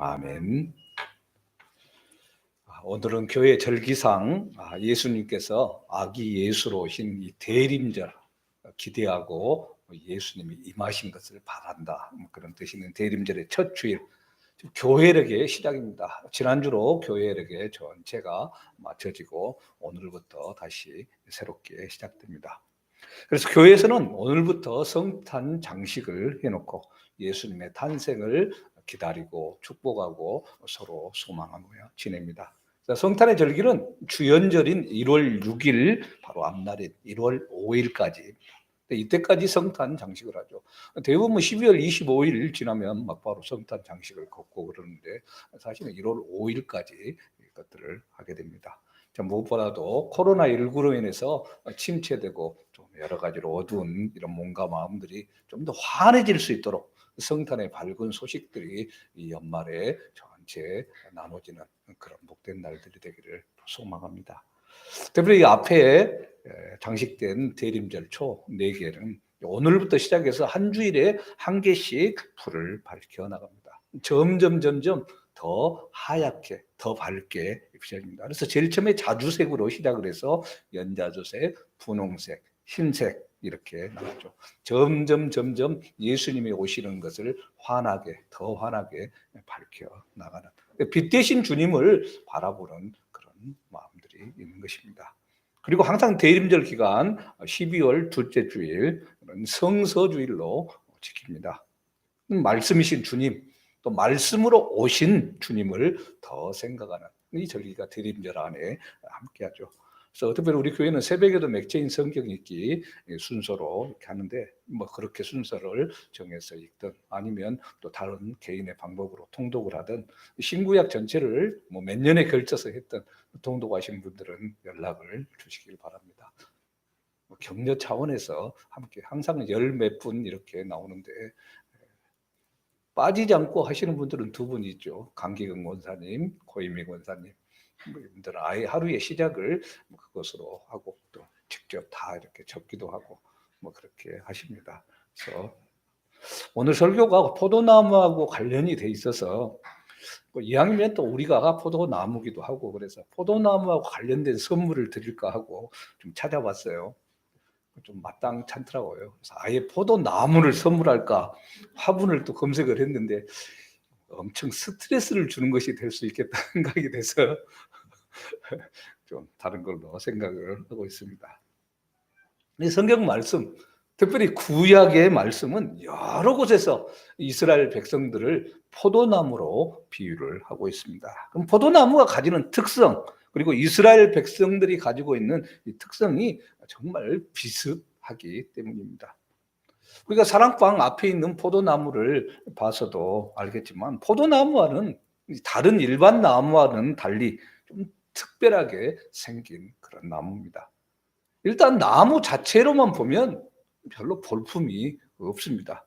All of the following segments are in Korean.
아멘. 오늘은 교회 절기상 예수님께서 아기 예수로 오신 이 대림절 기대하고 예수님이 임하신 것을 바란다, 그런 뜻이 있는 대림절의 첫 주일, 교회력의 시작입니다. 지난주로 교회력의 전체가 마쳐지고 오늘부터 다시 새롭게 시작됩니다. 그래서 교회에서는 오늘부터 성탄 장식을 해놓고 예수님의 탄생을 기다리고 축복하고 서로 소망하며 지냅니다. 성탄의 절기는 주연절인 1월 6일 바로 앞날인 1월 5일까지, 이때까지 성탄 장식을 하죠. 대부분 12월 25일 지나면 막 바로 성탄 장식을 걷고 그러는데 사실은 1월 5일까지 이것들을 하게 됩니다. 무엇보다도 코로나19로 인해서 침체되고 좀 여러 가지로 어두운 이런 몸과 마음들이 좀 더 환해질 수 있도록 성탄의 밝은 소식들이 이 연말에 전체 나눠지는 그런 복된 날들이 되기를 소망합니다. 특별히 이 앞에 장식된 대림절 초 4개는 오늘부터 시작해서 한 주일에 한 개씩 불을 밝혀 나갑니다. 점점 더 하얗게, 더 밝게 비춰집니다. 그래서 제일 처음에 자주색으로 시작을 해서 연자주색, 분홍색, 흰색 이렇게 나왔죠. 점점 예수님이 오시는 것을 더 환하게 밝혀 나가는, 빛 대신 주님을 바라보는 그런 마음들이 있는 것입니다. 그리고 항상 대림절 기간 12월 둘째 주일 성서주일로 지킵니다. 말씀이신 주님, 또 말씀으로 오신 주님을 더 생각하는 이 절기가 대림절 안에 함께하죠. 그래서 특별히 우리 교회는 새벽에도 맥체인 성경 읽기 순서로 이렇게 하는데, 그렇게 순서를 정해서 읽든 아니면 또 다른 개인의 방법으로 통독을 하든 신구약 전체를 몇 년에 걸쳐서 했던 통독하신 분들은 연락을 주시길 바랍니다. 격려 차원에서 함께 항상 열 몇 분 이렇게 나오는데 빠지지 않고 하시는 분들은 2분 있죠. 강기근 권사님, 고이미 권사님, 이분들은 아예 하루의 시작을 그것으로 하고 또 직접 다 이렇게 적기도 하고 그렇게 하십니다. 그래서 오늘 설교가 포도나무하고 관련이 돼 있어서 이왕이면 또 우리가 포도나무기도 하고 그래서 포도나무하고 관련된 선물을 드릴까 하고 좀 찾아봤어요. 좀 마땅찮더라고요. 그래서 아예 포도나무를 선물할까 화분을 또 검색을 했는데 엄청 스트레스를 주는 것이 될 수 있겠다 생각이 돼서 좀 다른 걸로 생각을 하고 있습니다. 이 성경 말씀, 특별히 구약의 말씀은 여러 곳에서 이스라엘 백성들을 포도나무로 비유를 하고 있습니다. 그럼 포도나무가 가지는 특성, 그리고 이스라엘 백성들이 가지고 있는 이 특성이 정말 비슷하기 때문입니다. 우리가 사랑방 앞에 있는 포도나무를 봐서도 알겠지만 포도나무와는 다른 일반 나무와는 달리 좀 특별하게 생긴 그런 나무입니다. 일단 나무 자체로만 보면 별로 볼품이 없습니다.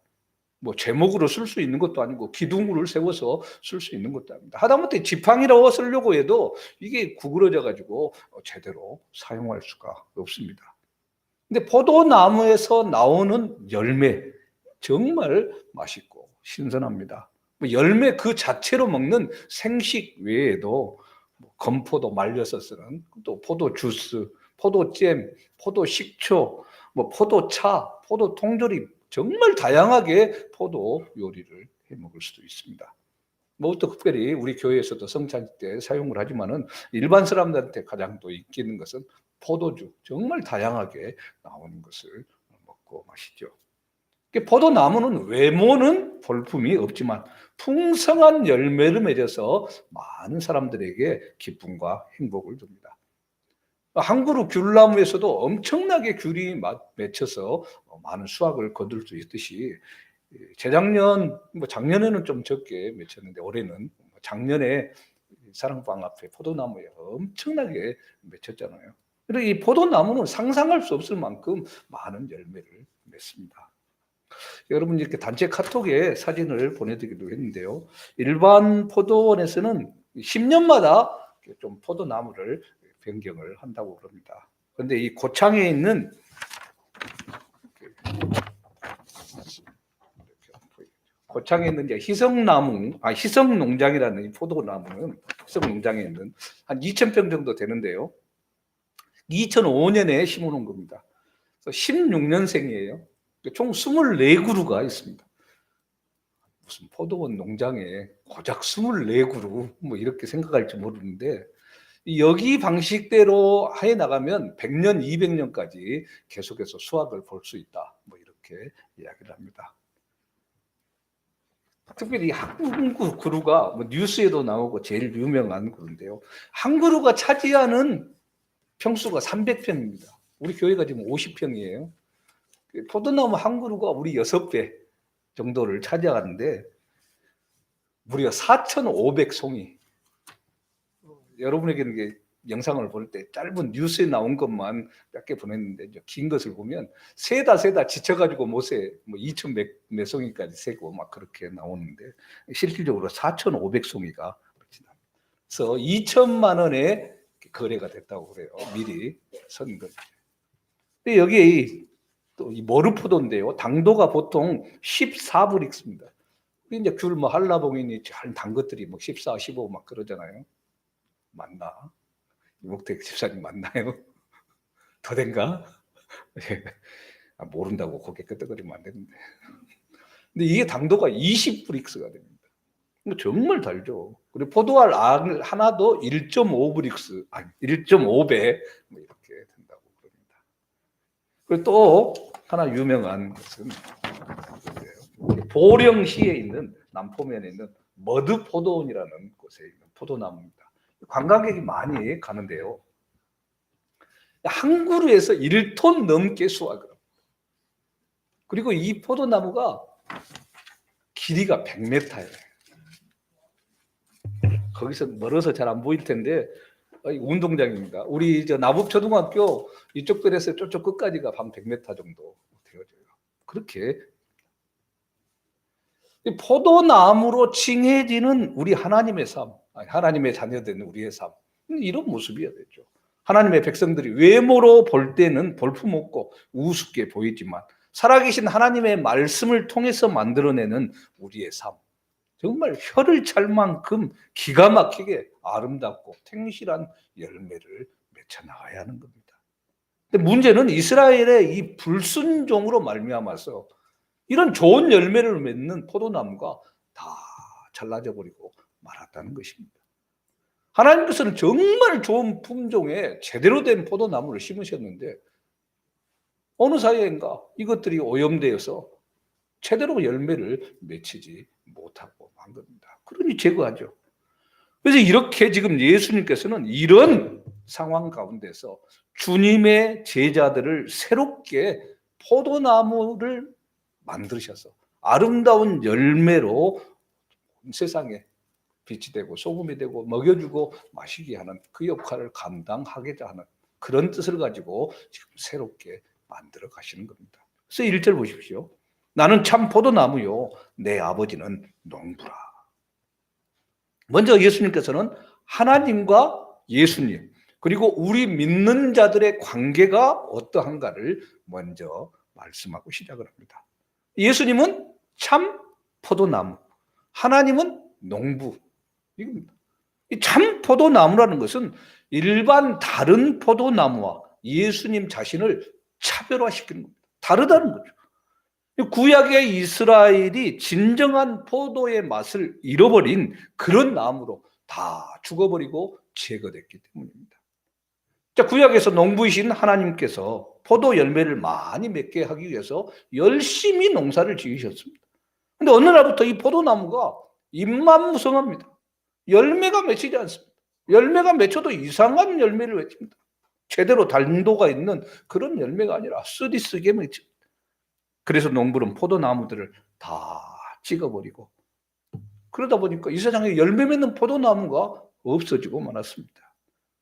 제목으로 쓸 수 있는 것도 아니고 기둥을 세워서 쓸 수 있는 것도 아닙니다. 하다못해 지팡이라고 쓰려고 해도 이게 구부러져 가지고 제대로 사용할 수가 없습니다. 근데 포도나무에서 나오는 열매 정말 맛있고 신선합니다. 열매 그 자체로 먹는 생식 외에도 건포도 말려서 쓰는 또 포도 주스, 포도잼, 포도 식초, 포도차, 포도 통조림, 정말 다양하게 포도 요리를 해 먹을 수도 있습니다. 또 특별히 우리 교회에서도 성찬 때 사용을 하지만은 일반 사람들한테 가장 또 인기 있는 것은 포도주, 정말 다양하게 나오는 것을 먹고 마시죠. 포도나무는 외모는 볼품이 없지만 풍성한 열매를 맺어서 많은 사람들에게 기쁨과 행복을 줍니다. 한 그루 귤나무에서도 엄청나게 귤이 맺혀서 많은 수확을 거둘 수 있듯이 작년에는 좀 적게 맺혔는데 올해는 작년에 사랑방 앞에 포도나무에 엄청나게 맺혔잖아요. 그리고 이 포도나무는 상상할 수 없을 만큼 많은 열매를 맺습니다. 여러분 이렇게 단체 카톡에 사진을 보내드리기도 했는데요. 일반 포도원에서는 10년마다 좀 포도나무를 변경을 한다고 그럽니다. 그런데 이 고창에 있는 고창에 있는 이제 희성농장이라는 이 포도나무는 희성농장에 있는 한 2,000평 정도 되는데요. 2005년에 심어놓은 겁니다. 16년생이에요. 총 24그루가 있습니다. 무슨 포도원 농장에 고작 24그루 뭐 이렇게 생각할지 모르는데, 여기 방식대로 해 나가면 100년, 200년까지 계속해서 수확을 볼 수 있다. 뭐 이렇게 이야기를 합니다. 특별히 한 그루가 뭐 뉴스에도 나오고 제일 유명한 그루인데요. 한 그루가 차지하는 평수가 300평입니다. 우리 교회가 지금 50평이에요. 포도나무 한 그루가 우리 6배 정도를 차지하는데 무려 4,500송이. 여러분에게는 이게 영상을 볼 때 짧은 뉴스에 나온 것만 몇 개 보냈는데 긴 것을 보면 세다 지쳐가지고 못세 뭐 2,000 몇 송이까지 세고 막 그렇게 나오는데 실질적으로 4,500송이가 그래서 2천만 원에 거래가 됐다고 그래요. 미리 선 거. 근데 여기 또 이 머루포도인데요. 당도가 보통 14브릭스입니다. 이제 귤 뭐 한라봉이니 잘 단 것들이 뭐 14, 15 막 그러잖아요. 맞나? 이목택 집사님 맞나요? 더 된가? 모른다고 고개 끄덕거리면 안 되는데. 근데 이게 당도가 20브릭스가 됩니다. 정말 달죠. 그리고 포도알 하나도 1.5브릭스, 아니 1.5배 뭐 이렇게 된다고 그럽니다. 그리고 또 하나 유명한 것은 보령시에 있는 남포면에 있는 머드포도원이라는 곳에 있는 포도나무입니다. 관광객이 많이 가는데요. 한 그루에서 1톤 넘게 수확을 합니다. 그리고 이 포도나무가 길이가 100m예요. 거기서 멀어서 잘 안 보일 텐데 운동장입니다. 우리 나북초등학교 이쪽 들에서 저쪽 끝까지가 한 100m 정도 되어져요. 그렇게 포도나무로 칭해지는 우리 하나님의 삶, 하나님의 자녀된 우리의 삶, 이런 모습이어야 되죠. 하나님의 백성들이 외모로 볼 때는 볼품없고 우습게 보이지만 살아계신 하나님의 말씀을 통해서 만들어내는 우리의 삶, 정말 혀를 찰 만큼 기가 막히게 아름답고 탱실한 열매를 맺혀나가야 하는 겁니다. 근데 문제는 이스라엘의 이 불순종으로 말미암아서 이런 좋은 열매를 맺는 포도나무가 다 잘라져 버리고 말았다는 것입니다. 하나님께서는 정말 좋은 품종의 제대로 된 포도나무를 심으셨는데 어느 사이인가 이것들이 오염되어서 제대로 열매를 맺히지 못하고 한 겁니다. 그러니 제거하죠. 그래서 이렇게 지금 예수님께서는 이런 상황 가운데서 주님의 제자들을 새롭게 포도나무를 만드셔서 아름다운 열매로 세상에 빛이 되고 소금이 되고 먹여주고 마시게 하는 그 역할을 감당하고자 하는 그런 뜻을 가지고 지금 새롭게 만들어 가시는 겁니다. 그래서 1절 보십시오. 나는 참 포도나무요 내 아버지는 농부라. 먼저 예수님께서는 하나님과 예수님 그리고 우리 믿는 자들의 관계가 어떠한가를 먼저 말씀하고 시작을 합니다. 예수님은 참 포도나무, 하나님은 농부. 이 참 포도나무라는 것은 일반 다른 포도나무와 예수님 자신을 차별화시키는 겁니다. 다르다는 거죠. 구약의 이스라엘이 진정한 포도의 맛을 잃어버린 그런 나무로 다 죽어버리고 제거됐기 때문입니다. 자, 구약에서 농부이신 하나님께서 포도 열매를 많이 맺게 하기 위해서 열심히 농사를 지으셨습니다. 그런데 어느 날부터 이 포도나무가 잎만 무성합니다. 열매가 맺히지 않습니다. 열매가 맺혀도 이상한 열매를 맺힙니다. 제대로 당도가 있는 그런 열매가 아니라 쓰디쓰게 맺힙니다. 그래서 농부는 포도나무들을 다 찍어버리고 그러다 보니까 이 세상에 열매 맺는 포도나무가 없어지고 말았습니다.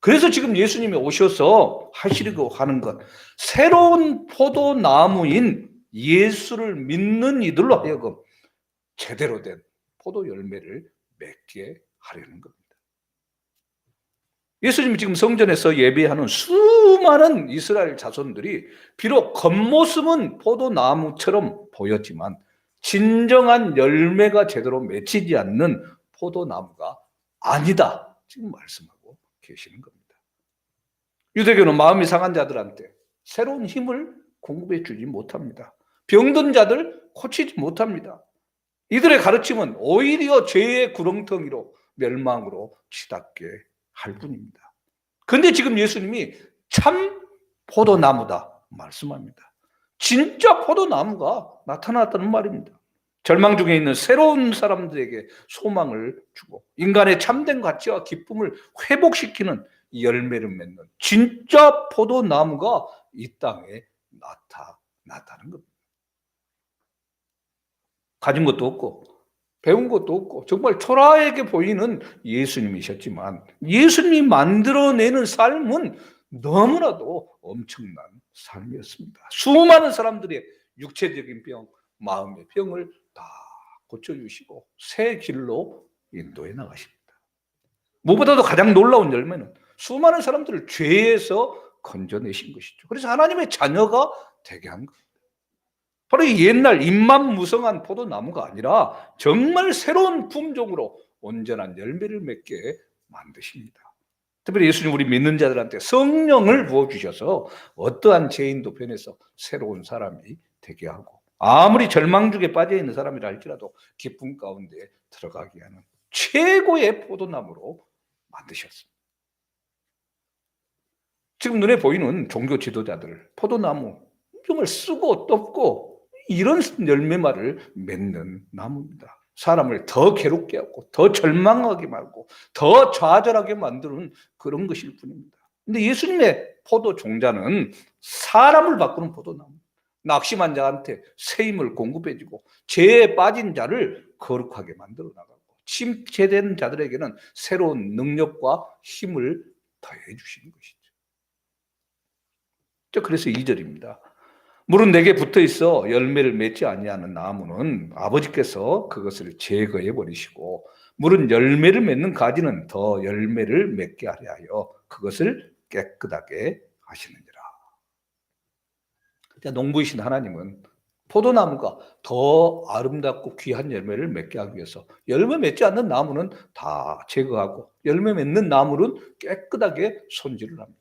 그래서 지금 예수님이 오셔서 하시려고 하는 것, 새로운 포도나무인 예수를 믿는 이들로 하여금 제대로 된 포도 열매를 맺게 하려는 겁니다. 예수님이 지금 성전에서 예배하는 수많은 이스라엘 자손들이 비록 겉모습은 포도나무처럼 보였지만 진정한 열매가 제대로 맺히지 않는 포도나무가 아니다. 지금 말씀하고 계시는 겁니다. 유대교는 마음이 상한 자들한테 새로운 힘을 공급해 주지 못합니다. 병든 자들 고치지 못합니다. 이들의 가르침은 오히려 죄의 구렁텅이로 멸망으로 치닫게 할 뿐입니다. 그런데 지금 예수님이 참 포도나무다 말씀합니다. 진짜 포도나무가 나타났다는 말입니다. 절망 중에 있는 새로운 사람들에게 소망을 주고 인간의 참된 가치와 기쁨을 회복시키는 열매를 맺는 진짜 포도나무가 이 땅에 나타났다는 겁니다. 가진 것도 없고 배운 것도 없고 정말 초라하게 보이는 예수님이셨지만 예수님이 만들어내는 삶은 너무나도 엄청난 삶이었습니다. 수많은 사람들의 육체적인 병, 마음의 병을 다 고쳐주시고 새 길로 인도해 나가십니다. 무엇보다도 가장 놀라운 열매는 수많은 사람들을 죄에서 건져내신 것이죠. 그래서 하나님의 자녀가 되게 한 겁니다. 바로 이 옛날 잎만 무성한 포도나무가 아니라 정말 새로운 품종으로 온전한 열매를 맺게 만드십니다. 특별히 예수님 우리 믿는 자들한테 성령을 부어주셔서 어떠한 죄인도 변해서 새로운 사람이 되게 하고 아무리 절망 중에 빠져있는 사람이라 할지라도 기쁨 가운데 들어가게 하는 최고의 포도나무로 만드셨습니다. 지금 눈에 보이는 종교 지도자들 포도나무 정말 쓰고 떴고 이런 열매말을 맺는 나무입니다. 사람을 더 괴롭게 하고 더 절망하게 하고 더 좌절하게 만드는 그런 것일 뿐입니다. 근데 예수님의 포도 종자는 사람을 바꾸는 포도나무. 낙심한 자한테 새 힘을 공급해주고 죄에 빠진 자를 거룩하게 만들어 나가고 침체된 자들에게는 새로운 능력과 힘을 더해 주시는 것이죠. 그래서 2절입니다. 물은 내게 붙어 있어 열매를 맺지 아니하는 나무는 아버지께서 그것을 제거해 버리시고 물은 열매를 맺는 가지는 더 열매를 맺게 하려 하여 그것을 깨끗하게 하시느니라. 농부이신 하나님은 포도나무가 더 아름답고 귀한 열매를 맺게 하기 위해서 열매 맺지 않는 나무는 다 제거하고 열매 맺는 나무는 깨끗하게 손질을 합니다.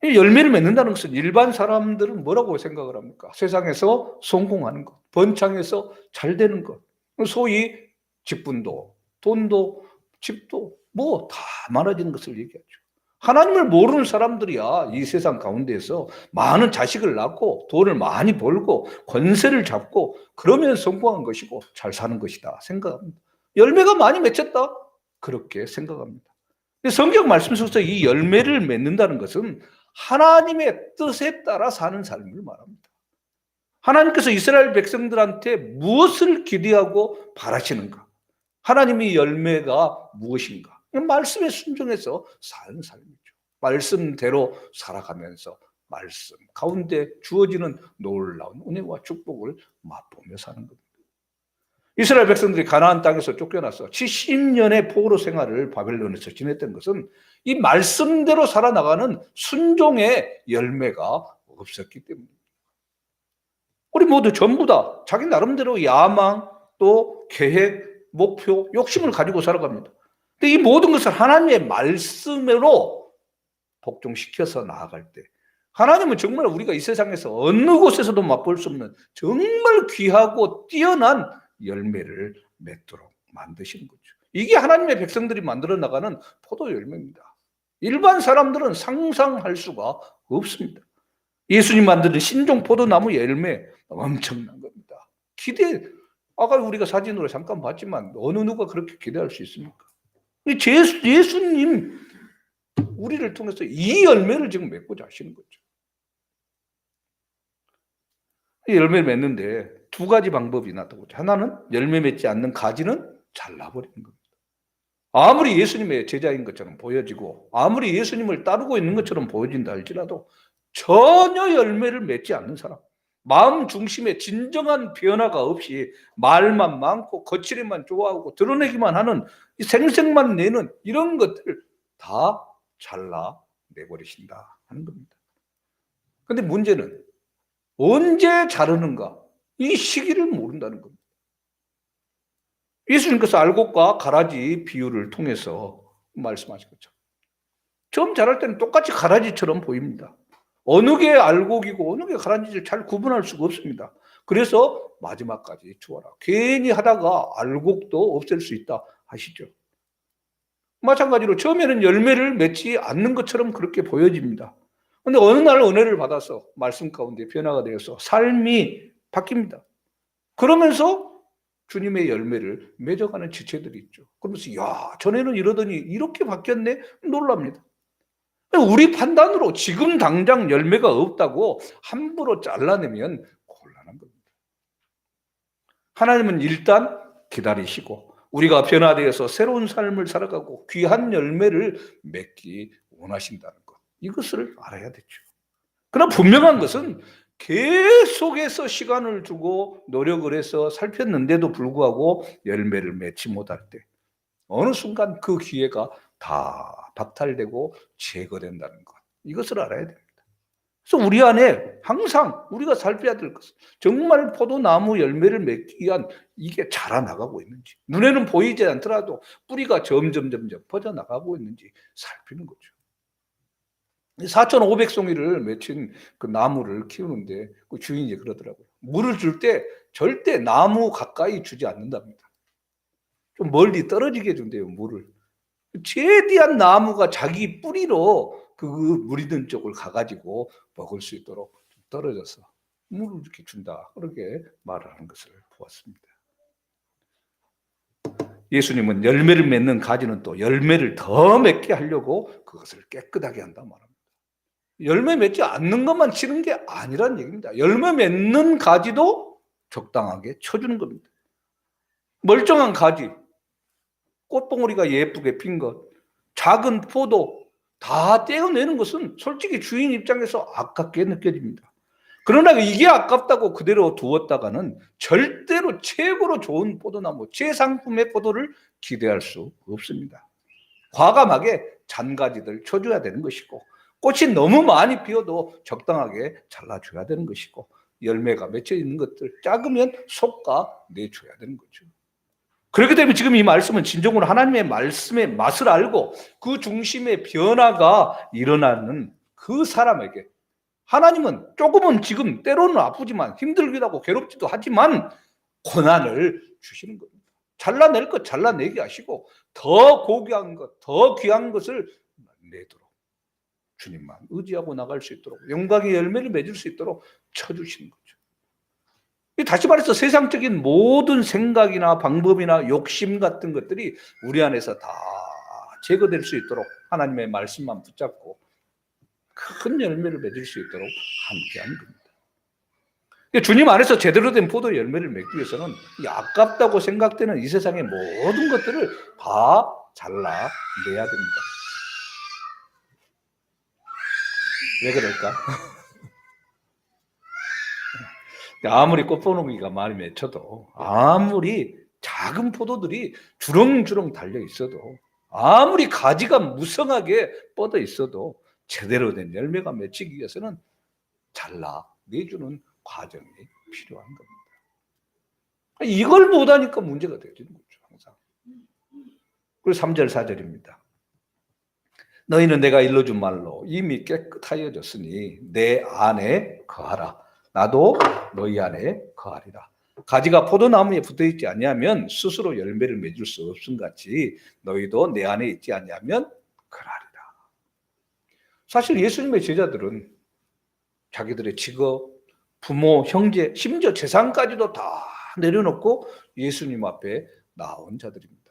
열매를 맺는다는 것은 일반 사람들은 뭐라고 생각을 합니까? 세상에서 성공하는 것, 번창해서 잘 되는 것, 소위 직분도, 돈도, 집도 뭐 다 많아지는 것을 얘기하죠. 하나님을 모르는 사람들이야 이 세상 가운데에서 많은 자식을 낳고 돈을 많이 벌고 권세를 잡고 그러면 성공한 것이고 잘 사는 것이다 생각합니다. 열매가 많이 맺혔다 그렇게 생각합니다. 성경 말씀 속에서 이 열매를 맺는다는 것은 하나님의 뜻에 따라 사는 삶을 말합니다. 하나님께서 이스라엘 백성들한테 무엇을 기대하고 바라시는가? 하나님의 열매가 무엇인가? 말씀에 순종해서 사는 삶이죠. 말씀대로 살아가면서 말씀 가운데 주어지는 놀라운 은혜와 축복을 맛보며 사는 겁니다. 이스라엘 백성들이 가나안 땅에서 쫓겨나서 70년의 포로 생활을 바벨론에서 지냈던 것은 이 말씀대로 살아나가는 순종의 열매가 없었기 때문입니다. 우리 모두 전부 다 자기 나름대로 야망 또 계획, 목표, 욕심을 가지고 살아갑니다. 근데 이 모든 것을 하나님의 말씀으로 복종시켜서 나아갈 때 하나님은 정말 우리가 이 세상에서 어느 곳에서도 맛볼 수 없는 정말 귀하고 뛰어난 열매를 맺도록 만드시는 거죠. 이게 하나님의 백성들이 만들어 나가는 포도 열매입니다. 일반 사람들은 상상할 수가 없습니다. 예수님 만드는 신종 포도나무 열매 엄청난 겁니다. 아까 우리가 사진으로 잠깐 봤지만 어느 누가 그렇게 기대할 수 있습니까? 예수님 우리를 통해서 이 열매를 지금 맺고자 하시는 거죠. 열매를 맺는데 두 가지 방법이 있다고. 하나는 열매 맺지 않는 가지는 잘라버리는 겁니다. 아무리 예수님의 제자인 것처럼 보여지고 아무리 예수님을 따르고 있는 것처럼 보여진다 할지라도 전혀 열매를 맺지 않는 사람, 마음 중심에 진정한 변화가 없이 말만 많고 거칠기만 좋아하고 드러내기만 하는 생색만 내는 이런 것들을 다 잘라내버리신다 하는 겁니다. 그런데 문제는 언제 자르는가? 이 시기를 모른다는 겁니다. 예수님께서 알곡과 가라지 비유를 통해서 말씀하신 거죠. 처음 자랄 때는 똑같이 가라지처럼 보입니다. 어느 게 알곡이고 어느 게 가라지를 잘 구분할 수가 없습니다. 그래서 마지막까지 주어라. 괜히 하다가 알곡도 없앨 수 있다 하시죠. 마찬가지로 처음에는 열매를 맺지 않는 것처럼 그렇게 보여집니다. 그런데 어느 날 은혜를 받아서 말씀 가운데 변화가 되어서 삶이 바뀝니다. 그러면서 주님의 열매를 맺어가는 지체들이 있죠. 그러면서 야, 전에는 이러더니 이렇게 바뀌었네? 놀랍니다. 우리 판단으로 지금 당장 열매가 없다고 함부로 잘라내면 곤란한 겁니다. 하나님은 일단 기다리시고 우리가 변화되어서 새로운 삶을 살아가고 귀한 열매를 맺기 원하신다는 것, 이것을 알아야 되죠. 그러나 분명한 것은 계속해서 시간을 두고 노력을 해서 살폈는데도 불구하고 열매를 맺지 못할 때 어느 순간 그 기회가 다 박탈되고 제거된다는 것, 이것을 알아야 됩니다. 그래서 우리 안에 항상 우리가 살펴야 될 것은 정말 포도나무 열매를 맺기 위한 이게 자라나가고 있는지, 눈에는 보이지 않더라도 뿌리가 점점 퍼져나가고 있는지 살피는 거죠. 4,500송이를 맺힌 그 나무를 키우는데 그 주인이 그러더라고요. 물을 줄 때 절대 나무 가까이 주지 않는답니다. 좀 멀리 떨어지게 준대요, 물을. 최대한 나무가 자기 뿌리로 그 물이 든 쪽을 가가지고 먹을 수 있도록 떨어져서 물을 이렇게 준다, 그렇게 말을 하는 것을 보았습니다. 예수님은 열매를 맺는 가지는 또 열매를 더 맺게 하려고 그것을 깨끗하게 한다 말합니다. 열매 맺지 않는 것만 치는 게 아니란 얘기입니다. 열매 맺는 가지도 적당하게 쳐주는 겁니다. 멀쩡한 가지, 꽃봉오리가 예쁘게 핀 것, 작은 포도 다 떼어내는 것은 솔직히 주인 입장에서 아깝게 느껴집니다. 그러나 이게 아깝다고 그대로 두었다가는 절대로 최고로 좋은 포도나무, 최상품의 포도를 기대할 수 없습니다. 과감하게 잔가지들 쳐줘야 되는 것이고, 꽃이 너무 많이 피어도 적당하게 잘라줘야 되는 것이고, 열매가 맺혀 있는 것들 작으면 솎아 내줘야 되는 거죠. 그렇기 때문에 지금 이 말씀은 진정으로 하나님의 말씀의 맛을 알고 그 중심의 변화가 일어나는 그 사람에게 하나님은 조금은 지금 때로는 아프지만 힘들기도 하고 괴롭지도 하지만 고난을 주시는 겁니다. 잘라낼 것 잘라내게 하시고 더 고귀한 것, 더 귀한 것을 내도록 주님만 의지하고 나갈 수 있도록 영광의 열매를 맺을 수 있도록 쳐주시는 거죠. 다시 말해서 세상적인 모든 생각이나 방법이나 욕심 같은 것들이 우리 안에서 다 제거될 수 있도록 하나님의 말씀만 붙잡고 큰 열매를 맺을 수 있도록 함께하는 겁니다. 주님 안에서 제대로 된 포도 열매를 맺기 위해서는 아깝다고 생각되는 이 세상의 모든 것들을 다 잘라내야 됩니다. 왜 그럴까? 아무리 꽃봉오리가 많이 맺혀도, 아무리 작은 포도들이 주렁주렁 달려 있어도, 아무리 가지가 무성하게 뻗어 있어도 제대로 된 열매가 맺히기 위해서는 잘라내주는 과정이 필요한 겁니다. 이걸 못하니까 문제가 되는 거죠, 항상. 그리고 3절 4절입니다. 너희는 내가 일러준 말로 이미 깨끗하여졌으니 내 안에 거하라. 나도 너희 안에 거하리라. 가지가 포도나무에 붙어있지 아니하면 스스로 열매를 맺을 수 없음같이 너희도 내 안에 있지 아니하면 그러하리라. 사실 예수님의 제자들은 자기들의 직업, 부모, 형제, 심지어 재산까지도 다 내려놓고 예수님 앞에 나온 자들입니다.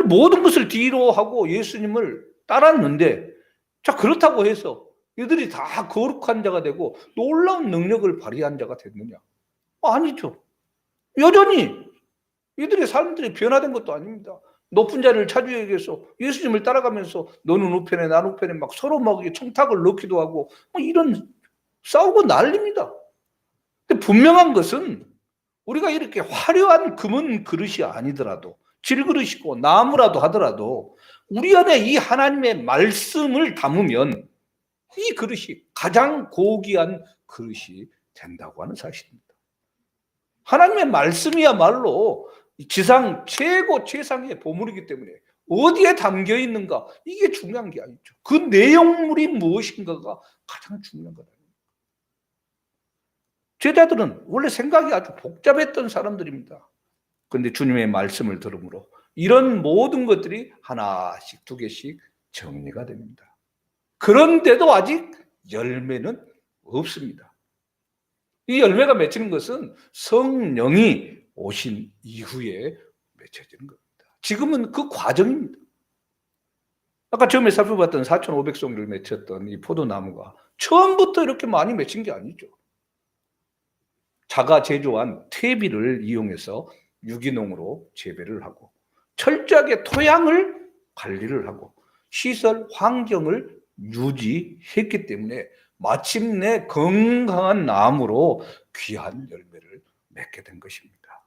모든 것을 뒤로 하고 예수님을 따랐는데, 자, 그렇다고 해서 이들이 다 거룩한 자가 되고 놀라운 능력을 발휘한 자가 됐느냐? 아니죠. 여전히 이들의 삶들이 변화된 것도 아닙니다. 높은 자리를 차지하기 위해서 예수님을 따라가면서 너는 우편에 난 우편에 막 서로 막 청탁을 넣기도 하고 이런 싸우고 난립니다. 근데 분명한 것은 우리가 이렇게 화려한 금은 그릇이 아니더라도, 질그릇이고 나무라도 하더라도 우리 안에 이 하나님의 말씀을 담으면 이 그릇이 가장 고귀한 그릇이 된다고 하는 사실입니다. 하나님의 말씀이야말로 지상 최고 최상의 보물이기 때문에 어디에 담겨 있는가, 이게 중요한 게 아니죠. 그 내용물이 무엇인가가 가장 중요한 거다. 제자들은 원래 생각이 아주 복잡했던 사람들입니다. 그런데 주님의 말씀을 들음으로 이런 모든 것들이 하나씩 두 개씩 정리가 됩니다. 그런데도 아직 열매는 없습니다. 이 열매가 맺히는 것은 성령이 오신 이후에 맺혀지는 겁니다. 지금은 그 과정입니다. 아까 처음에 살펴봤던 4,500송이를 맺혔던 이 포도나무가 처음부터 이렇게 많이 맺힌 게 아니죠. 자가 제조한 퇴비를 이용해서 유기농으로 재배를 하고 철저하게 토양을 관리를 하고 시설 환경을 유지했기 때문에 마침내 건강한 나무로 귀한 열매를 맺게 된 것입니다.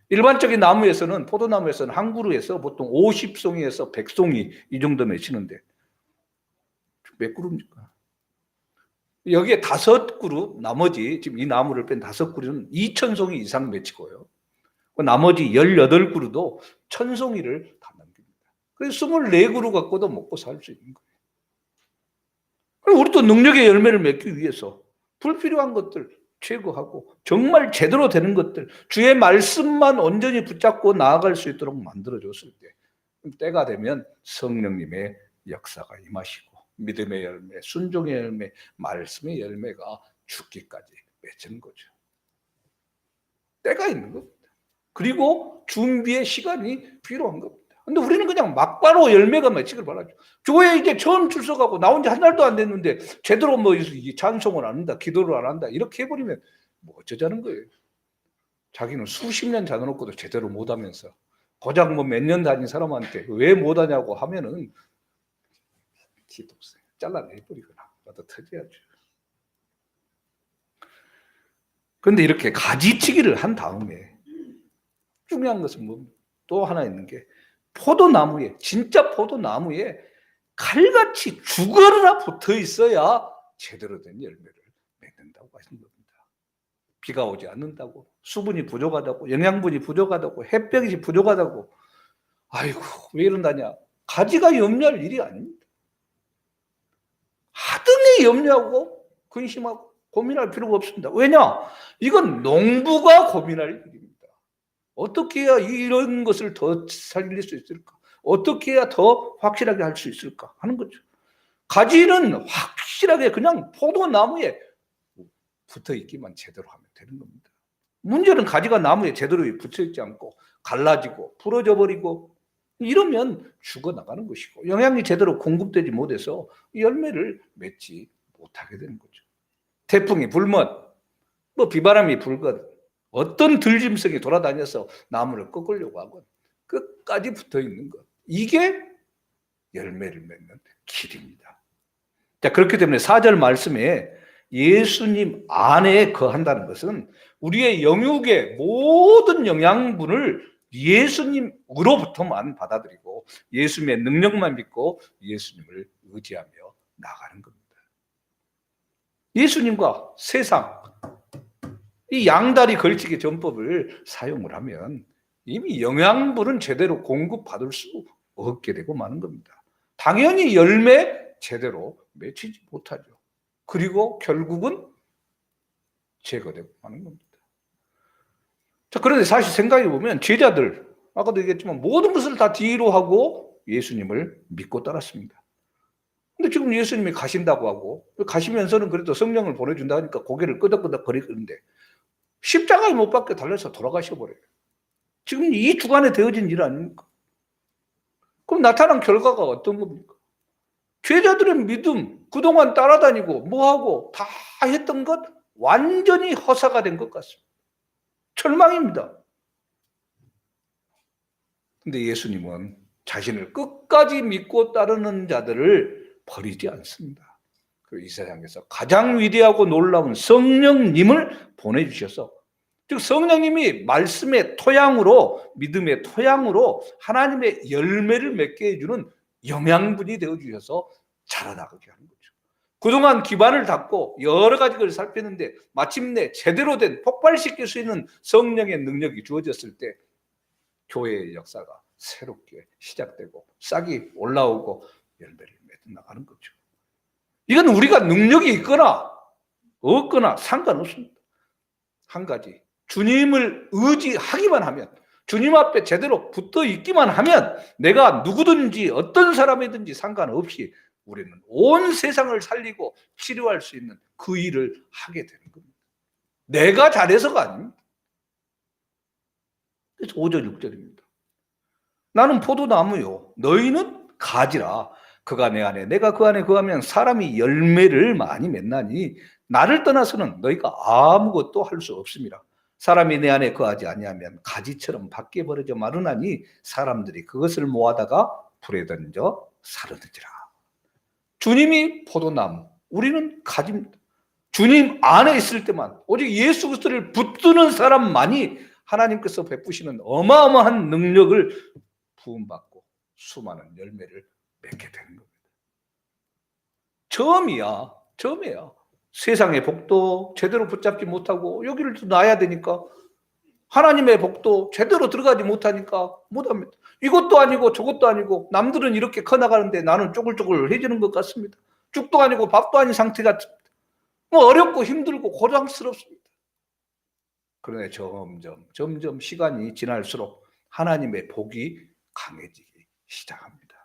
일반적인 나무에서는, 포도나무에서는 한 그루에서 보통 50송이에서 100송이 이 정도 맺히는데 몇 그루입니까? 여기에 5그루, 나머지 지금 이 나무를 뺀 5그루는 2,000송이 이상 맺히고요. 나머지 18그루도 1,000송이를 다 남깁니다. 그래서 24그루 갖고도 먹고 살 수 있는 거예요. 우리도 능력의 열매를 맺기 위해서 불필요한 것들 제거하고 정말 제대로 되는 것들, 주의 말씀만 온전히 붙잡고 나아갈 수 있도록 만들어줬을 때, 때가 되면 성령님의 역사가 임하시고 믿음의 열매, 순종의 열매, 말씀의 열매가 죽기까지 맺는 거죠. 때가 있는 겁니다. 그리고 준비의 시간이 필요한 겁니다. 근데 우리는 그냥 막바로 열매가 맺히길 바라죠. 교회에 이제 처음 출석하고 나온 지 한 달도 안 됐는데 제대로 뭐 찬송을 안 한다, 기도를 안 한다, 이렇게 해버리면 뭐 어쩌자는 거예요. 자기는 수십 년 다녀놓고도 제대로 못하면서 고작 뭐 몇 년 다닌 사람한테 왜 못하냐고 하면은 기독생 잘라내버리거나 나도 터져야죠. 그런데 이렇게 가지치기를 한 다음에 중요한 것은 뭐 또 하나 있는 게, 포도나무에, 진짜 포도나무에 칼같이 죽어라 붙어 있어야 제대로 된 열매를 맺는다고 하신 겁니다. 비가 오지 않는다고, 수분이 부족하다고, 영양분이 부족하다고, 햇볕이 부족하다고, 아이고 왜 이런다냐, 가지가 염려할 일이 아닙니다. 하등에 염려하고 근심하고 고민할 필요가 없습니다. 왜냐? 이건 농부가 고민할 일입니다. 어떻게 해야 이런 것을 더 살릴 수 있을까? 어떻게 해야 더 확실하게 할 수 있을까? 하는 거죠. 가지는 확실하게 그냥 포도나무에 붙어 있기만 제대로 하면 되는 겁니다. 문제는 가지가 나무에 제대로 붙어 있지 않고 갈라지고 부러져 버리고 이러면 죽어나가는 것이고 영양이 제대로 공급되지 못해서 열매를 맺지 못하게 되는 거죠. 태풍이 불면, 뭐 비바람이 불건, 어떤 들짐승이 돌아다녀서 나무를 꺾으려고 하건 끝까지 붙어 있는 것, 이게 열매를 맺는 길입니다. 자, 그렇기 때문에 4절 말씀에 예수님 안에 거한다는 것은 우리의 영육의 모든 영양분을 예수님으로부터만 받아들이고 예수님의 능력만 믿고 예수님을 의지하며 나가는 겁니다. 예수님과 세상, 이 양다리 걸치기 전법을 사용을 하면 이미 영양분은 제대로 공급받을 수 없게 되고 마는 겁니다. 당연히 열매 제대로 맺히지 못하죠. 그리고 결국은 제거되고 마는 겁니다. 자, 그런데 사실 생각해 보면 제자들, 아까도 얘기했지만 모든 것을 다 뒤로 하고 예수님을 믿고 따랐습니다. 근데 지금 예수님이 가신다고 하고, 가시면서는 그래도 성령을 보내준다 하니까 고개를 끄덕끄덕 거리는데 십자가에 못 박혀 달려서 돌아가셔 버려요. 지금 이 주간에 되어진 일 아닙니까? 그럼 나타난 결과가 어떤 겁니까? 제자들의 믿음, 그동안 따라다니고 뭐하고 다 했던 것 완전히 허사가 된 것 같습니다. 절망입니다. 근데 예수님은 자신을 끝까지 믿고 따르는 자들을 버리지 않습니다. 이 세상에서 가장 위대하고 놀라운 성령님을 보내주셔서, 즉 성령님이 말씀의 토양으로, 믿음의 토양으로 하나님의 열매를 맺게 해주는 영양분이 되어주셔서 자라나게 하는 거죠. 그동안 기반을 닦고 여러 가지 걸 살폈는데 마침내 제대로 된 폭발시킬 수 있는 성령의 능력이 주어졌을 때 교회의 역사가 새롭게 시작되고 싹이 올라오고 열매를 맺어 나가는 거죠. 이건 우리가 능력이 있거나 없거나 상관없습니다. 한 가지, 주님을 의지하기만 하면, 주님 앞에 제대로 붙어 있기만 하면 내가 누구든지 어떤 사람이든지 상관없이 우리는 온 세상을 살리고 치료할 수 있는 그 일을 하게 되는 겁니다. 내가 잘해서가 아닙니다. 그래서 5절 6절입니다. 나는 포도나무요 너희는 가지라. 그가 내 안에 내가 그 안에 거하면 사람이 열매를 많이 맺나니 나를 떠나서는 너희가 아무것도 할 수 없습니다. 사람이 내 안에 거하지 아니하면 가지처럼 밖에 버려져 마르나니 사람들이 그것을 모아다가 불에 던져 사르느니라. 주님이 포도나무, 우리는 가지입니다. 주님 안에 있을 때만, 오직 예수 그리스도를 붙드는 사람만이 하나님께서 베푸시는 어마어마한 능력을 부음받고 수많은 열매를 맺게 되는 겁니다. 처음이야. 세상의 복도 제대로 붙잡지 못하고 여기를 놔야 되니까, 하나님의 복도 제대로 들어가지 못하니까 못합니다. 이것도 아니고 저것도 아니고, 남들은 이렇게 커나가는데 나는 쪼글쪼글해지는 것 같습니다. 죽도 아니고 밥도 아닌 상태 같습니다. 뭐 어렵고 힘들고 고통스럽습니다. 그러나 점점 시간이 지날수록 하나님의 복이 강해지기 시작합니다.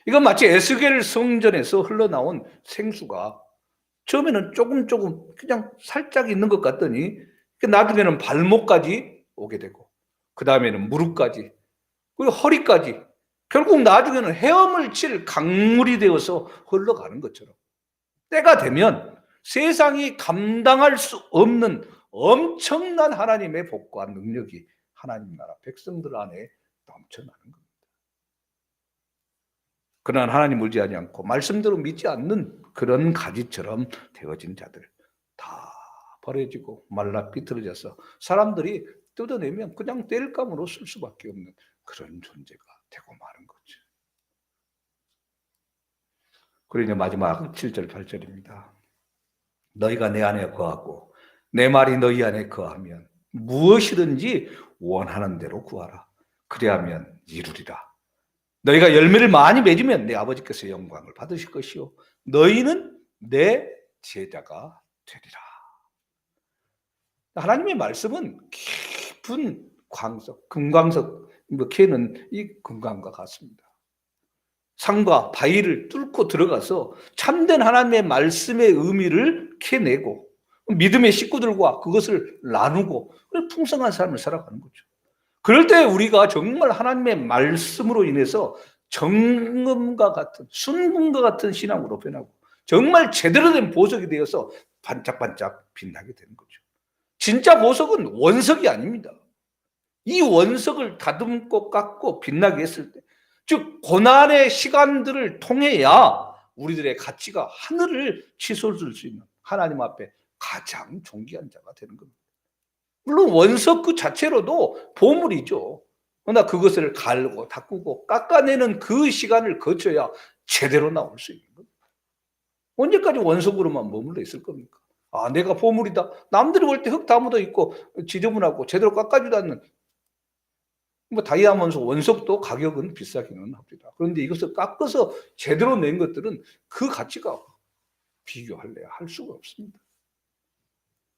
이건 마치 에스겔 성전에서 흘러나온 생수가 처음에는 조금 그냥 살짝 있는 것 같더니 나중에는 발목까지 오게 되고, 그 다음에는 무릎까지, 그리고 허리까지, 결국 나중에는 헤엄을 칠 강물이 되어서 흘러가는 것처럼 때가 되면 세상이 감당할 수 없는 엄청난 하나님의 복과 능력이 하나님 나라 백성들 안에 넘쳐나는 겁니다. 그러나 하나님 울지 않고 말씀대로 믿지 않는 그런 가지처럼 되어진 자들 다 버려지고 말라 비틀어져서 사람들이 뜯어내면 그냥 땔감으로 쓸 수밖에 없는 그런 존재가 되고 마는 거죠. 그러니 마지막 7절 8절입니다. 너희가 내 안에 거하고 내 말이 너희 안에 거하면 무엇이든지 원하는 대로 구하라. 그리하면 이루리라. 너희가 열매를 많이 맺으면 내 아버지께서 영광을 받으실 것이요 너희는 내 제자가 되리라. 하나님의 말씀은 깊은 광석, 금광석, 캐는 이 금광과 같습니다. 산과 바위를 뚫고 들어가서 참된 하나님의 말씀의 의미를 캐내고 믿음의 식구들과 그것을 나누고 풍성한 삶을 살아가는 거죠. 그럴 때 우리가 정말 하나님의 말씀으로 인해서 정금과 같은, 순금과 같은 신앙으로 변하고 정말 제대로 된 보석이 되어서 반짝반짝 빛나게 되는 거죠. 진짜 보석은 원석이 아닙니다. 이 원석을 다듬고 깎고 빛나게 했을 때, 즉 고난의 시간들을 통해야 우리들의 가치가 하늘을 치솟을 수 있는 하나님 앞에 가장 존귀한 자가 되는 겁니다. 물론 원석 그 자체로도 보물이죠. 그러나 그것을 갈고 닦고 깎아내는 그 시간을 거쳐야 제대로 나올 수 있는 겁니다. 언제까지 원석으로만 머물러 있을 겁니까? 아, 내가 보물이다. 남들이 볼 때 흙 다 묻어 있고 지저분하고 제대로 깎아주지 않는 뭐 다이아몬드 원석도 가격은 비싸기는 합니다. 그런데 이것을 깎아서 제대로 낸 것들은 그 가치가 비교할래야 할 수가 없습니다.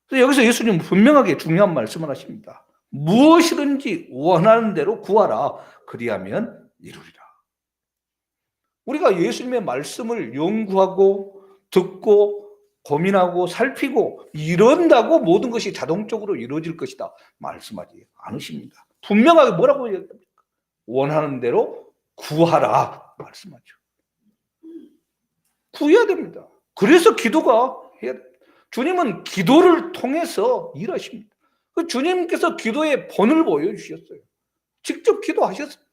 그래서 여기서 예수님은 분명하게 중요한 말씀을 하십니다. 무엇이든지 원하는 대로 구하라. 그리하면 이루리라. 우리가 예수님의 말씀을 연구하고 듣고 고민하고 살피고 이런다고 모든 것이 자동적으로 이루어질 것이다 말씀하지 않으십니다. 분명하게 뭐라고 얘기합니까? 원하는 대로 구하라 말씀하죠. 구해야 됩니다. 그래서 기도가 해야 됩니다. 주님은 기도를 통해서 일하십니다. 주님께서 기도의 본을 보여주셨어요. 직접 기도하셨어요.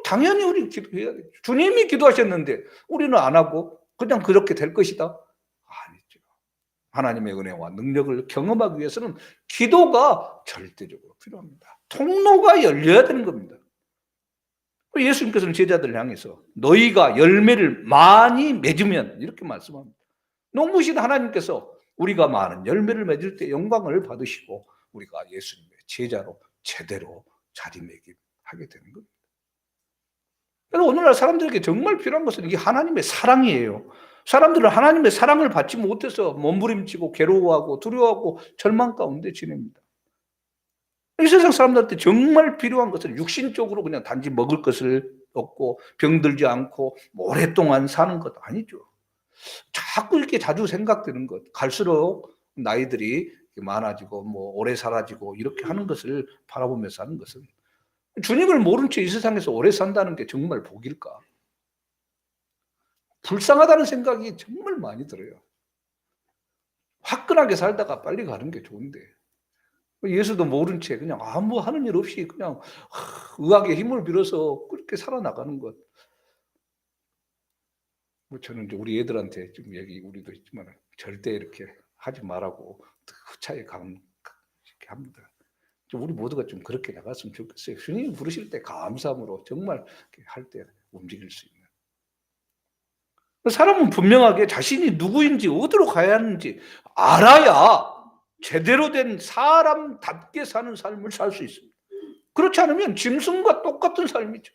당연히 우리 기도해야 되죠. 주님이 기도하셨는데 우리는 안 하고 그냥 그렇게 될 것이다? 아니죠. 하나님의 은혜와 능력을 경험하기 위해서는 기도가 절대적으로 필요합니다. 통로가 열려야 되는 겁니다. 예수님께서는 제자들을 향해서 너희가 열매를 많이 맺으면 이렇게 말씀합니다. 농부신 하나님께서 우리가 많은 열매를 맺을 때 영광을 받으시고 우리가 예수님의 제자로 제대로 자리매김하게 되는 겁니다. 그래서 오늘날 사람들에게 정말 필요한 것은 이게 하나님의 사랑이에요. 사람들은 하나님의 사랑을 받지 못해서 몸부림치고 괴로워하고 두려워하고 절망 가운데 지냅니다. 이 세상 사람들한테 정말 필요한 것은 육신적으로 그냥 단지 먹을 것을 얻고 병들지 않고 오랫동안 사는 것 아니죠. 자꾸 이렇게 자주 생각되는 것, 갈수록 나이들이 많아지고 뭐 오래 살아지고 이렇게 하는 것을 바라보면서 하는 것은 주님을 모른 채 이 세상에서 오래 산다는 게 정말 복일까? 불쌍하다는 생각이 정말 많이 들어요. 화끈하게 살다가 빨리 가는 게 좋은데 예수도 모른 채 그냥 아무 하는 일 없이 그냥 의학의 힘을 빌어서 그렇게 살아나가는 것. 뭐 저는 이제 우리 애들한테 좀 얘기 우리도 있지만 절대 이렇게 하지 말라고 차에 이렇게 합니다. 좀 우리 모두가 좀 그렇게 나갔으면 좋겠어요. 주님 부르실 때 감사함으로 정말 할 때 움직일 수 있는. 사람은 분명하게 자신이 누구인지 어디로 가야 하는지 알아야 제대로 된 사람답게 사는 삶을 살 수 있습니다. 그렇지 않으면 짐승과 똑같은 삶이죠.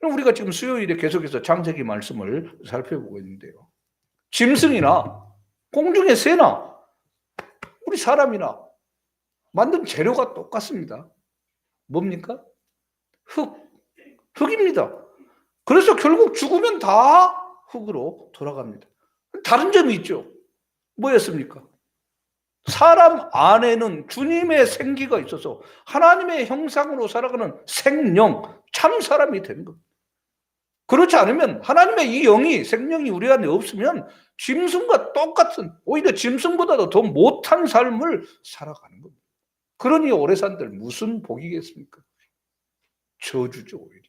우리가 지금 수요일에 계속해서 창세기 말씀을 살펴보고 있는데요. 짐승이나 공중의 새나 우리 사람이나 만든 재료가 똑같습니다. 뭡니까? 흙입니다. 그래서 결국 죽으면 다 흙으로 돌아갑니다. 다른 점이 있죠. 뭐였습니까? 사람 안에는 주님의 생기가 있어서 하나님의 형상으로 살아가는 생령, 참 사람이 되는 겁니다. 그렇지 않으면 하나님의 이 영이, 생명이 우리 안에 없으면 짐승과 똑같은, 오히려 짐승보다도 더 못한 삶을 살아가는 겁니다. 그러니 오래 산들 무슨 복이겠습니까? 저주죠, 오히려.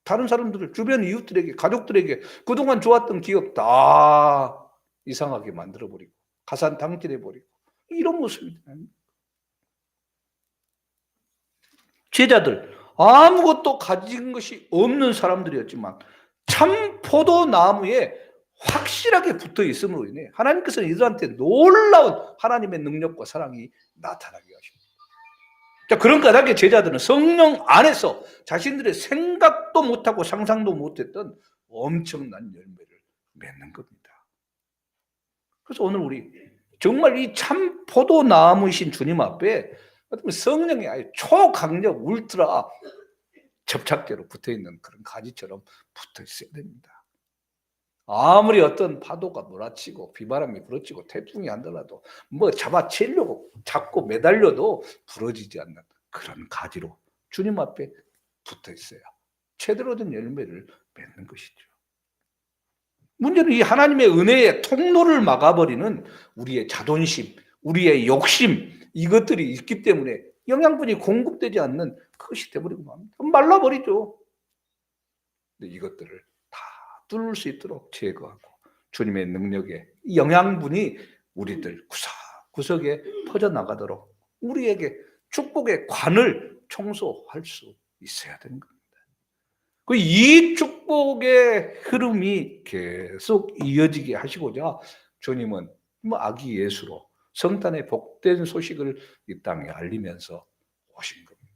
다른 사람들을, 주변 이웃들에게, 가족들에게 그동안 좋았던 기억 다 이상하게 만들어버리고 가산당질해버리고 이런 모습입니다. 제자들, 아무것도 가진 것이 없는 사람들이었지만 참 포도나무에 확실하게 붙어 있음으로 인해 하나님께서는 이들한테 놀라운 하나님의 능력과 사랑이 나타나게 하십니다. 자, 그런 까닭에 제자들은 성령 안에서 자신들의 생각도 못하고 상상도 못했던 엄청난 열매를 맺는 겁니다. 그래서 오늘 우리 정말 이 참 포도나무이신 주님 앞에 성령이 아예 초강력 울트라 접착제로 붙어있는 그런 가지처럼 붙어 있어야 됩니다. 아무리 어떤 파도가 몰아치고 비바람이 불어치고 태풍이 한다라도 뭐 잡아채려고 잡고 매달려도 부러지지 않는 그런 가지로 주님 앞에 붙어 있어야 제대로 된 열매를 맺는 것이죠. 문제는 이 하나님의 은혜의 통로를 막아버리는 우리의 자존심, 우리의 욕심 이것들이 있기 때문에 영양분이 공급되지 않는 그것이 되어버리고 맙니다. 말라버리죠. 근데 이것들을 다 뚫을 수 있도록 제거하고 주님의 능력의 영양분이 우리들 구석구석에 퍼져나가도록 우리에게 축복의 관을 청소할 수 있어야 되는 겁니다. 이 축복의 흐름이 계속 이어지게 하시고자 주님은 아기 예수로 성탄의 복된 소식을 이 땅에 알리면서 오신 겁니다.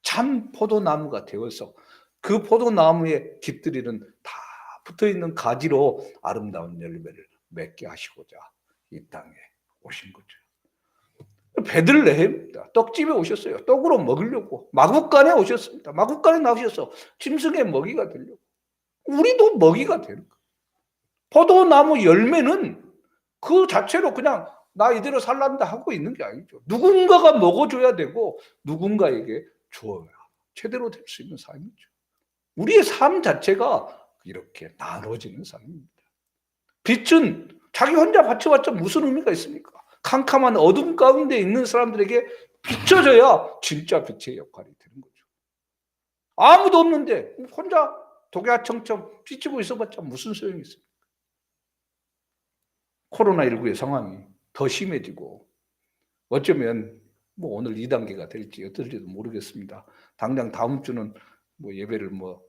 참 포도나무가 되어서 그 포도나무에 깃들이는 다 붙어있는 가지로 아름다운 열매를 맺게 하시고자 이 땅에 오신 거죠. 베들레헴 떡집에 오셨어요. 떡으로 먹으려고. 마구간에 오셨습니다. 마구간에 나오셔서 짐승의 먹이가 되려고. 우리도 먹이가 되는 거예요. 포도나무 열매는 그 자체로 그냥 나 이대로 살란다 하고 있는 게 아니죠. 누군가가 먹어줘야 되고 누군가에게 줘야 제대로 될 수 있는 삶이죠. 우리의 삶 자체가 이렇게 나눠지는 삶입니다. 빛은 자기 혼자 바쳐봤자 무슨 의미가 있습니까? 캄캄한 어둠 가운데 있는 사람들에게 비춰져야 진짜 빛의 역할이 되는 거죠. 아무도 없는데 혼자 독야청청 비치고 있어봤자 무슨 소용이 있습니까? 코로나19의 상황이 더 심해지고 어쩌면 뭐 오늘 2단계가 될지 어떨지도 모르겠습니다. 당장 다음 주는 뭐 예배를 뭐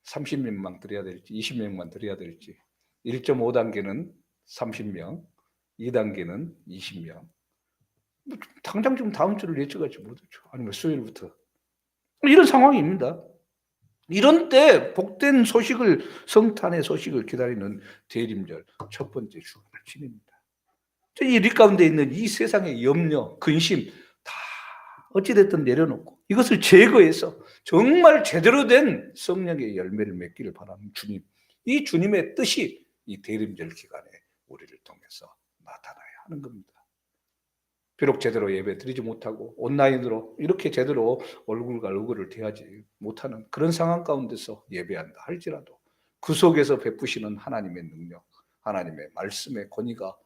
30명만 드려야 될지 20명만 드려야 될지 1.5단계는 30명, 2단계는 20명. 뭐 당장 좀 다음 주를 예측하지 못하죠. 아니면 수요일부터. 이런 상황입니다. 이런 때 복된 소식을, 성탄의 소식을 기다리는 대림절 첫 번째 주간을 지냅니다. 이 일 가운데 있는 이 세상의 염려, 근심 다 어찌됐든 내려놓고 이것을 제거해서 정말 제대로 된 성령의 열매를 맺기를 바라는 주님, 이 주님의 뜻이 이 대림절 기간에 우리를 통해서 나타나야 하는 겁니다. 비록 제대로 예배 드리지 못하고 온라인으로 이렇게 제대로 얼굴과 얼굴을 대하지 못하는 그런 상황 가운데서 예배한다 할지라도 그 속에서 베푸시는 하나님의 능력, 하나님의 말씀의 권위가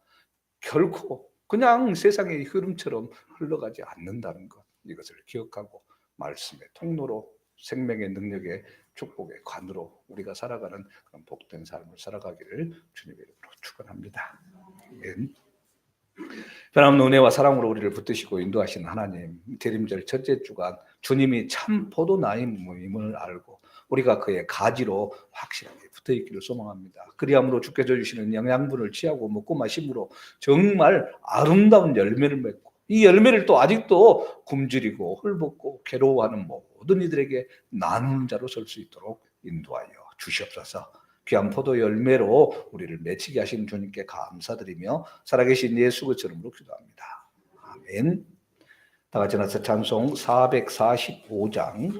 결코 그냥 세상의 흐름처럼 흘러가지 않는다는 것, 이것을 기억하고 말씀의 통로로 생명의 능력의 축복의 관으로 우리가 살아가는 그런 복된 삶을 살아가기를 주님의 이름으로 축원합니다. 아멘. 변함없는 은혜와 사랑으로 우리를 붙드시고 인도하시는 하나님, 대림절 첫째 주간 주님이 참 포도나무임을 알고 우리가 그의 가지로 확실하게 붙어있기를 소망합니다. 그리함으로 주께서 주시는 영양분을 취하고 먹고 마심으로 정말 아름다운 열매를 맺고 이 열매를 또 아직도 굶주리고 헐벗고 괴로워하는 모든 이들에게 나누는 자로 설 수 있도록 인도하여 주시옵소서. 귀한 포도 열매로 우리를 맺히게 하신 주님께 감사드리며 살아계신 예수 그리스도 이름으로 기도합니다. 아멘. 다 같이 나서 찬송 445장